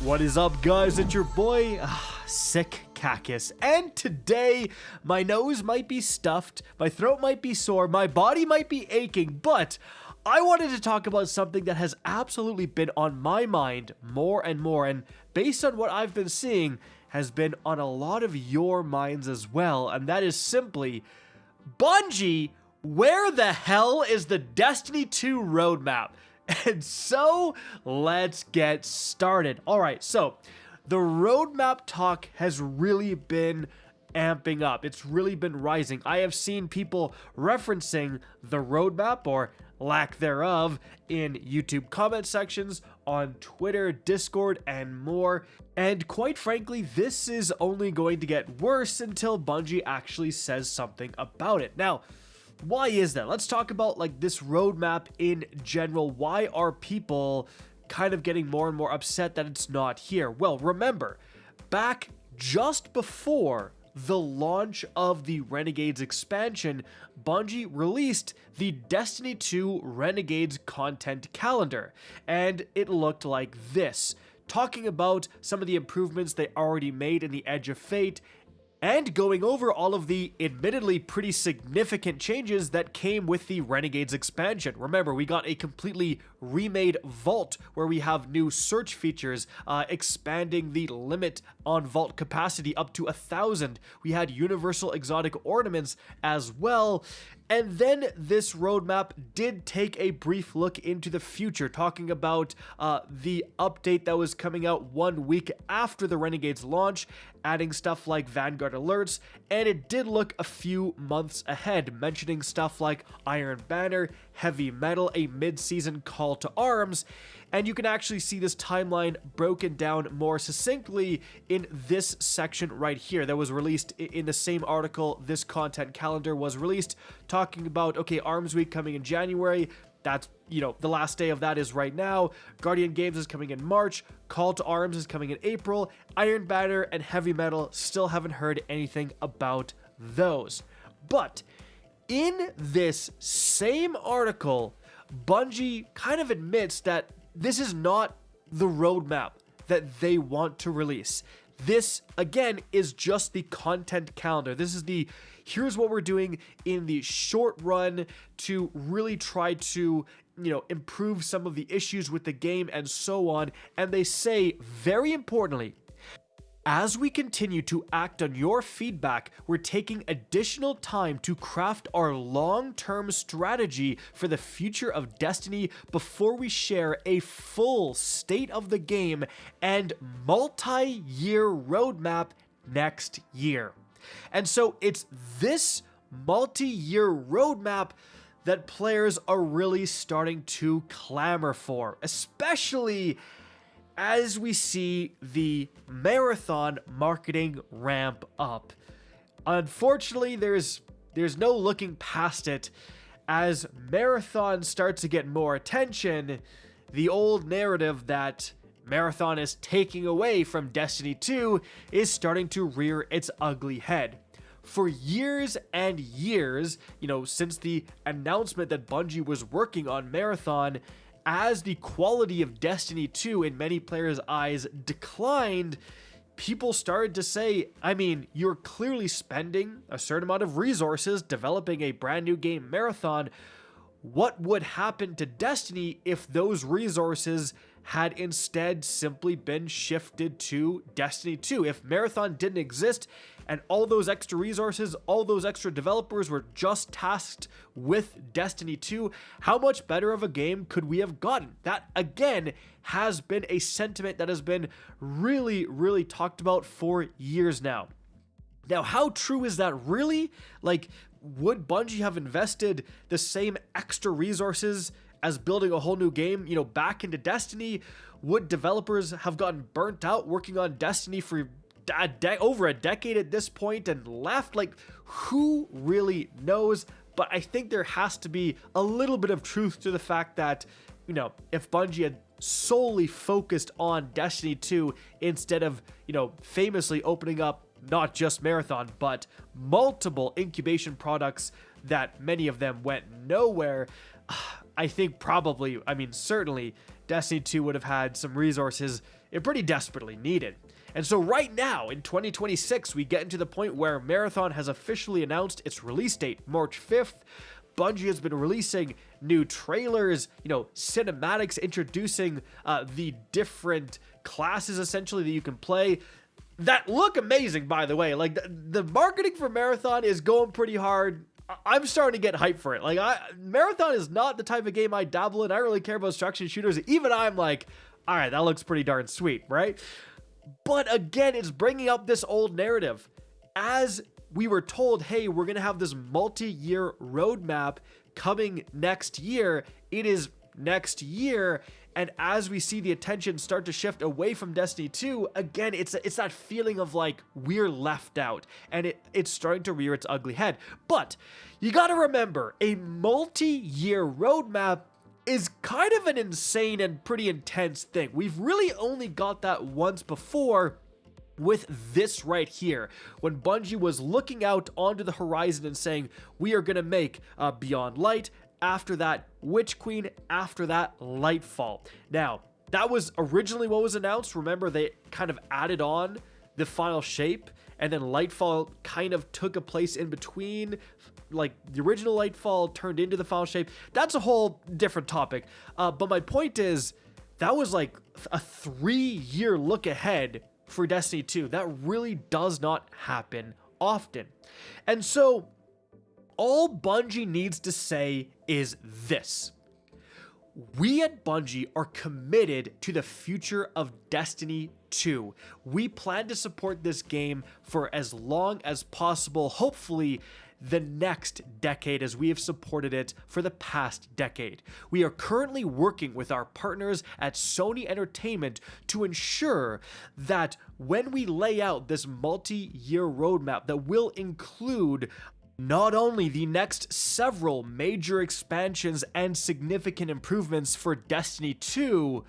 What is up, guys? It's your boy, Sick Cactus, and today my nose might be stuffed, my throat might be sore, my body might be aching, but I wanted to talk about something that has absolutely been on my mind more and more, and based on what I've been seeing, has been on a lot of your minds as well, and that is simply, Bungie, where the hell is the Destiny 2 roadmap? And so, let's get started. Alright, so, the roadmap talk has really been amping up. It's really been rising. I have seen people referencing the roadmap, or lack thereof, in YouTube comment sections, on Twitter, Discord, and more. And quite frankly, this is only going to get worse until Bungie actually says something about it. Now, why is that? Let's talk about like this roadmap in general. Why are people kind of getting more and more upset that it's not here? Well, remember, back just before the launch of the Renegades expansion, Bungie released the Destiny 2 Renegades content calendar, and it looked like this, talking about some of the improvements they already made in the Edge of Fate, and going over all of the admittedly pretty significant changes that came with the Renegades expansion. Remember, we got a completely remade vault where we have new search features, expanding the limit on vault capacity up to 1,000. We had universal exotic ornaments as well. And then this roadmap did take a brief look into the future, talking about the update that was coming out 1 week after the Renegades launch, adding stuff like Vanguard alerts, and it did look a few months ahead, mentioning stuff like Iron Banner, Heavy Metal, a mid-season call to arms, and you can actually see this timeline broken down more succinctly in this section right here that was released in the same article. This content calendar was released, talking about, okay, Arms Week coming in January. That's, you know, the last day of that is right now. Guardian Games is coming in March. Call to Arms is coming in April. Iron Banner and Heavy Metal, still haven't heard anything about those. But in this same article, Bungie kind of admits that this is not the roadmap that they want to release. This, again, is just the content calendar. This is the, here's what we're doing in the short run to really try to, you know, improve some of the issues with the game and so on. And they say, very importantly, as we continue to act on your feedback, we're taking additional time to craft our long-term strategy for the future of Destiny before we share a full state of the game and multi-year roadmap next year. And so it's this multi-year roadmap that players are really starting to clamor for, especially as we see the marathon marketing ramp up. Unfortunately, there's no looking past it. As marathon starts to get more attention, the old narrative that marathon is taking away from Destiny 2 is starting to rear its ugly head. For years and years, you know, since the announcement that Bungie was working on marathon, as the quality of Destiny 2 in many players' eyes declined, people started to say, I mean, you're clearly spending a certain amount of resources developing a brand new game marathon. What would happen to Destiny if those resources had instead simply been shifted to Destiny 2? If Marathon didn't exist and all those extra resources, all those extra developers were just tasked with Destiny 2, how much better of a game could we have gotten? That, again, has been a sentiment that has been really, really talked about for years now. Now, how true is that really? Like, would Bungie have invested the same extra resources as building a whole new game, you know, back into Destiny? Would developers have gotten burnt out working on Destiny for over a decade at this point and left? Like, who really knows? But I think there has to be a little bit of truth to the fact that, you know, if Bungie had solely focused on Destiny 2 instead of, you know, famously opening up not just Marathon, but multiple incubation products that many of them went nowhere, I think probably, I mean, certainly Destiny 2 would have had some resources pretty desperately needed. And so right now in 2026, we get into the point where Marathon has officially announced its release date, March 5th. Bungie has been releasing new trailers, cinematics introducing the different classes essentially that you can play that look amazing, by the way. Like the marketing for Marathon is going pretty hard. I'm starting to get hyped for it. Like Marathon is not the type of game I dabble in. I really care about instruction shooters. Even I'm like, all right, that looks pretty darn sweet, right? But again, it's bringing up this old narrative. As we were told, hey, we're going to have this multi-year roadmap coming next year. It is next year. And as we see the attention start to shift away from Destiny 2, again, it's that feeling of like we're left out, and it's starting to rear its ugly head. But you got to remember, a multi-year roadmap is kind of an insane and pretty intense thing. We've really only got that once before with this right here, when Bungie was looking out onto the horizon and saying, we are going to make Beyond Light, after that Witch Queen, after that Lightfall. Now, that was originally what was announced. Remember, they kind of added on the final shape, and then Lightfall kind of took a place in between. Like, the original Lightfall turned into the final shape. That's a whole different topic. But my point is, that was like a 3-year look ahead for Destiny 2. That really does not happen often. And so all Bungie needs to say is this: we at Bungie are committed to the future of Destiny 2. We plan to support this game for as long as possible, hopefully the next decade, as we have supported it for the past decade. We are currently working with our partners at Sony Entertainment to ensure that when we lay out this multi-year roadmap that will include not only the next several major expansions and significant improvements for Destiny 2,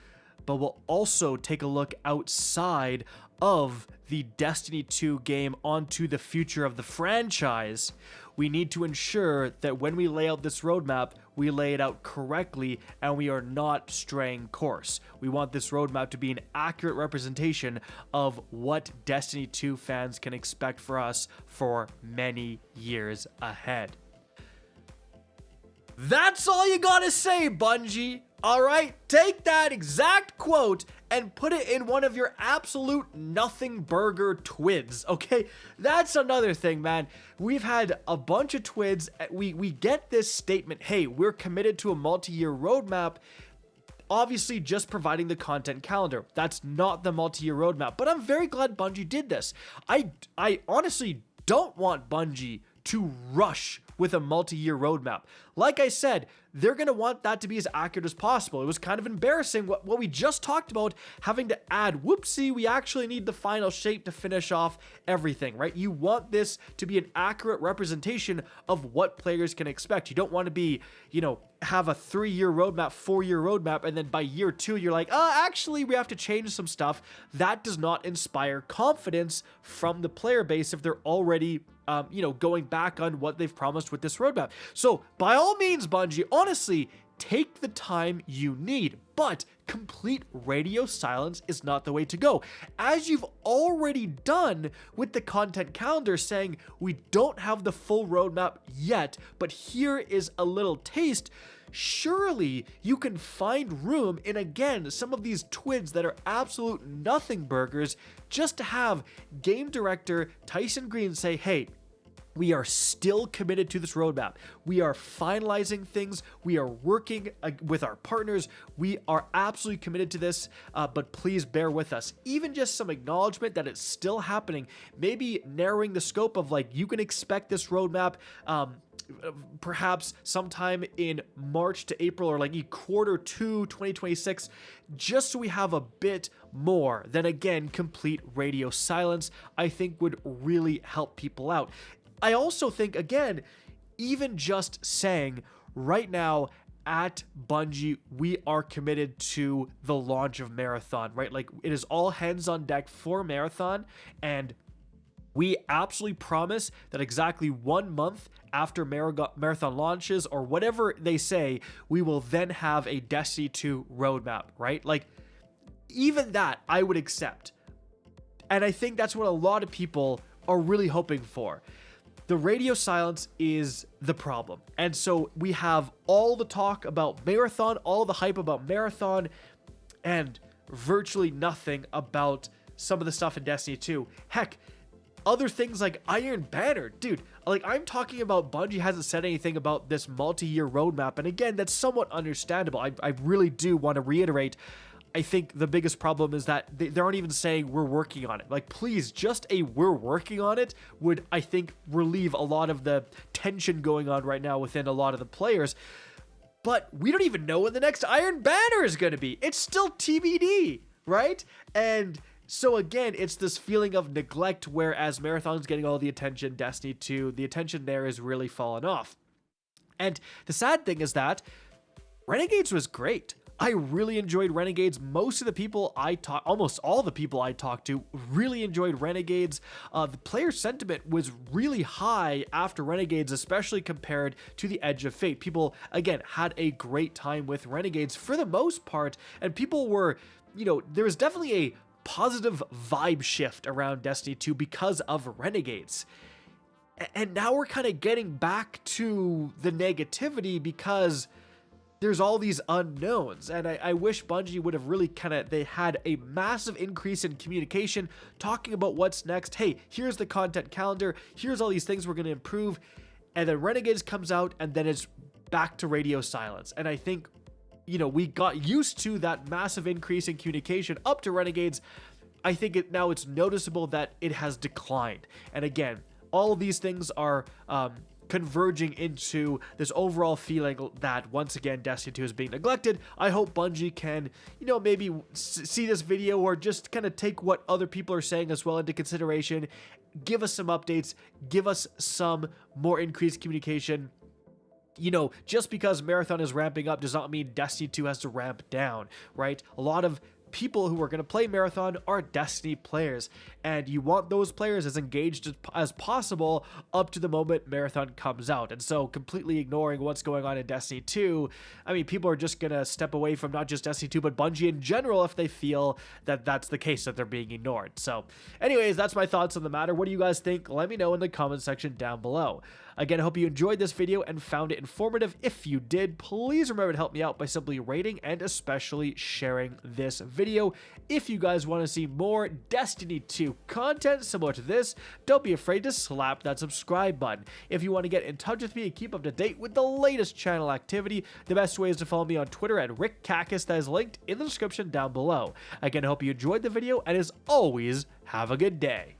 but we'll also take a look outside of the Destiny 2 game onto the future of the franchise. We need to ensure that when we lay out this roadmap, we lay it out correctly and we are not straying course. We want this roadmap to be an accurate representation of what Destiny 2 fans can expect for us for many years ahead. That's all you gotta say, Bungie. All right, take that exact quote and put it in one of your absolute nothing burger TWIDs, okay? That's another thing, man. We've had a bunch of TWIDs. We get this statement, hey, we're committed to a multi-year roadmap, obviously just providing the content calendar. That's not the multi-year roadmap, but I'm very glad Bungie did this. I honestly don't want Bungie to rush with a multi-year roadmap. Like I said, they're going to want that to be as accurate as possible. It was kind of embarrassing what we just talked about, having to add, whoopsie, we actually need the final shape to finish off everything, right? You want this to be an accurate representation of what players can expect. You don't want to be, have a 3-year roadmap, 4-year roadmap, and then by year 2, you're like, actually, we have to change some stuff. That does not inspire confidence from the player base if they're already going back on what they've promised with this roadmap. So by all means, Bungie, honestly, take the time you need, but complete radio silence is not the way to go. As you've already done with the content calendar, saying we don't have the full roadmap yet, but here is a little taste. Surely you can find room in, again, some of these TWIDs that are absolute nothing burgers, just to have game director Tyson Green say, hey, we are still committed to this roadmap. We are finalizing things. We are working with our partners. We are absolutely committed to this, but please bear with us. Even just some acknowledgement that it's still happening, maybe narrowing the scope of like, you can expect this roadmap perhaps sometime in March to April, or like quarter 2 2026, just so we have a bit more than, again, complete radio silence, I think would really help people out. I also think, again, even just saying right now at Bungie, we are committed to the launch of Marathon, right? Like, it is all hands on deck for Marathon, and we absolutely promise that exactly 1 month after Marathon launches, or whatever they say, we will then have a Destiny 2 roadmap, right? Like, even that I would accept. And I think that's what a lot of people are really hoping for. The radio silence is the problem. And so we have all the talk about Marathon, all the hype about Marathon, and virtually nothing about some of the stuff in Destiny 2. Heck, other things like Iron Banner. Dude, like, I'm talking about Bungie hasn't said anything about this multi-year roadmap. And again, that's somewhat understandable. I really do want to reiterate, I think the biggest problem is that they aren't even saying we're working on it. Like, please, just a we're working on it would, I think, relieve a lot of the tension going on right now within a lot of the players. But we don't even know when the next Iron Banner is going to be. It's still TBD, right? And so again, it's this feeling of neglect, whereas Marathon's getting all the attention, Destiny 2, the attention there is really fallen off. And the sad thing is that Renegades was great. I really enjoyed Renegades. Most of the people almost all the people I talked to really enjoyed Renegades. The player sentiment was really high after Renegades, especially compared to the Edge of Fate. People, again, had a great time with Renegades for the most part, and people were, there was definitely a positive vibe shift around Destiny 2 because of Renegades. And now we're kind of getting back to the negativity because there's all these unknowns, and I wish Bungie would have really they had a massive increase in communication, talking about what's next. Hey, here's the content calendar, here's all these things we're going to improve, and then Renegades comes out, and then it's back to radio silence. And I think, we got used to that massive increase in communication up to Renegades. I think now it's noticeable that it has declined. And again, all of these things are converging into this overall feeling that once again Destiny 2 is being neglected. I hope Bungie can, maybe see this video or just kind of take what other people are saying as well into consideration, give us some updates, give us some more increased communication. Just because Marathon is ramping up does not mean Destiny 2 has to ramp down, right? A lot of people who are going to play Marathon are Destiny players, and you want those players as engaged as possible up to the moment Marathon comes out. And so completely ignoring what's going on in Destiny 2, I mean, people are just going to step away from not just Destiny 2 but Bungie in general if they feel that that's the case, that they're being ignored. So anyways, that's my thoughts on the matter. What do you guys think? Let me know in the comment section down below. Again, I hope you enjoyed this video and found it informative. If you did, please remember to help me out by simply rating and especially sharing this video. If you guys want to see more Destiny 2 content similar to this, don't be afraid to slap that subscribe button. If you want to get in touch with me and keep up to date with the latest channel activity, the best way is to follow me on Twitter at RickCactus, that is linked in the description down below. Again, I hope you enjoyed the video, and as always, have a good day.